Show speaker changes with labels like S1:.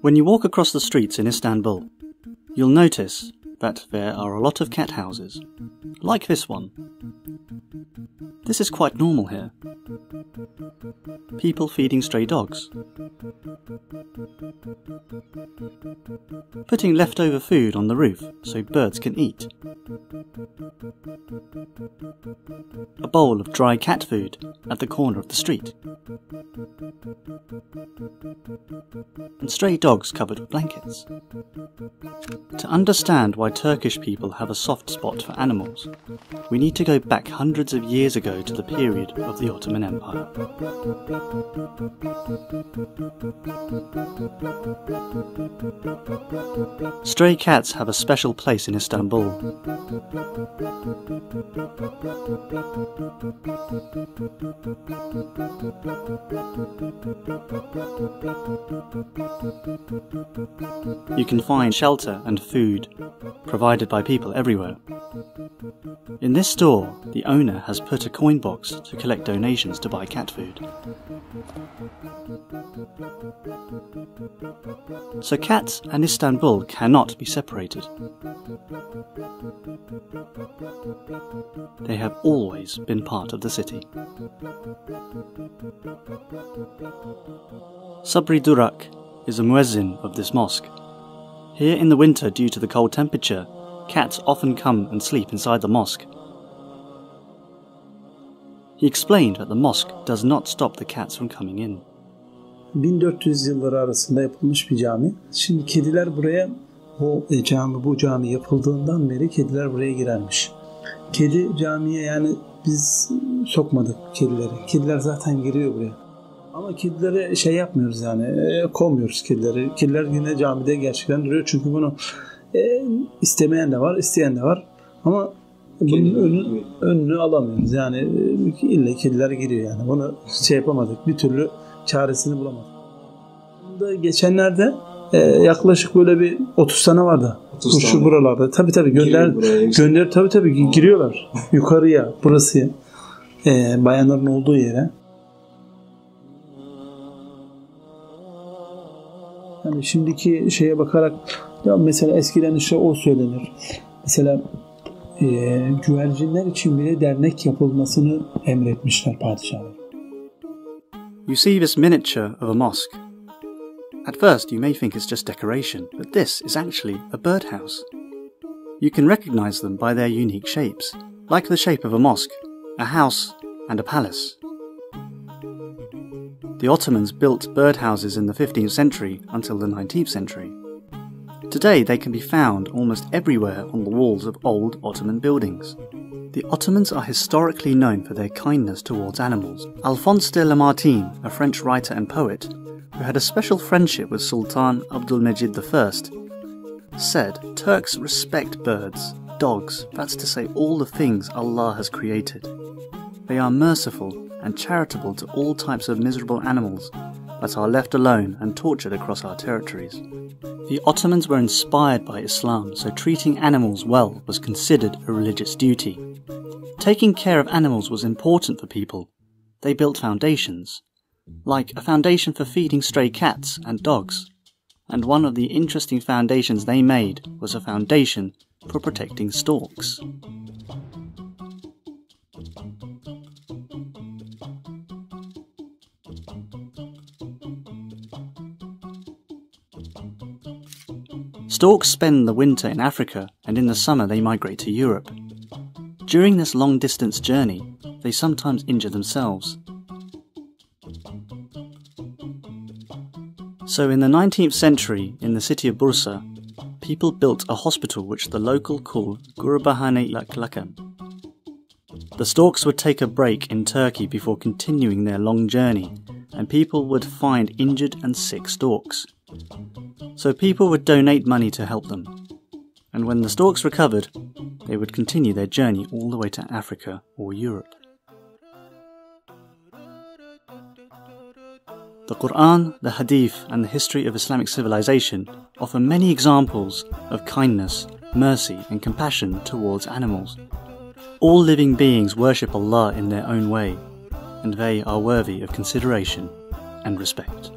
S1: When you walk across the streets in Istanbul, you'll notice that there are a lot of cat houses, like this one. This is quite normal here. People feeding stray dogs, putting leftover food on the roof so birds can eat, a bowl of dry cat food at the corner of the street, and stray dogs covered with blankets. To understand why Turkish people have a soft spot for animals, we need to go back hundreds of years ago to the period of the Ottoman Empire. Stray cats have a special place in Istanbul. You can find shelter and food provided by people everywhere. In this store, the owner has put a coin box to collect donations to buy cat food. So cats and Istanbul cannot be separated. They have always been part of the city. Sabri Durak is a muezzin of this mosque. Here in the winter, due to the cold temperature, cats often come and sleep inside the mosque. He explained that the mosque does not stop the cats from coming in.
S2: 1400 yılları arasında yapılmış bir cami. Şimdi kediler buraya, bu cami yapıldığından beri kediler buraya girermiş. Kedi camiye yani biz sokmadık kedileri. Kediler zaten giriyor buraya. Ama kedilere şey yapmıyoruz yani, kovmuyoruz kedileri. Kediler yine camide gerçekten duruyor çünkü bunu istemeyen de var, isteyen de var. Ama bunun önünü alamıyoruz yani illa kediler giriyor yani. Bunu şey yapamadık, bir türlü çaresini bulamadık. Geçenlerde yaklaşık böyle bir 30 tane vardı. Şu buralarda. Tabii gönder tabii giriyorlar yukarıya, burası bayanların olduğu yere. Yani şimdiki şeye bakarak ya mesela eskiden işte o söylenir. Mesela güvercinler için bile dernek yapılmasını emretmişler padişahlar.
S1: You see this miniature of a mosque. At first you may think it's just decoration, but this is actually a birdhouse. You can recognize them by their unique shapes, like the shape of a mosque, a house, and a palace. The Ottomans built birdhouses in the 15th century until the 19th century. Today they can be found almost everywhere on the walls of old Ottoman buildings. The Ottomans are historically known for their kindness towards animals. Alphonse de Lamartine, a French writer and poet, who had a special friendship with Sultan Abdülmecid I, said Turks respect birds, dogs, that's to say all the things Allah has created. They are merciful and charitable to all types of miserable animals that are left alone and tortured across our territories. The Ottomans were inspired by Islam, so treating animals well was considered a religious duty. Taking care of animals was important for people. They built foundations, like a foundation for feeding stray cats and dogs. And one of the interesting foundations they made was a foundation for protecting storks. Storks spend the winter in Africa, and in the summer they migrate to Europe. During this long-distance journey, they sometimes injure themselves. So in the 19th century, in the city of Bursa, people built a hospital which the local called Gurbahane Laklakan. The storks would take a break in Turkey before continuing their long journey, and people would find injured and sick storks. So people would donate money to help them. And when the storks recovered, they would continue their journey all the way to Africa or Europe. The Quran, the Hadith, and the history of Islamic civilization offer many examples of kindness, mercy, and compassion towards animals. All living beings worship Allah in their own way, and they are worthy of consideration and respect.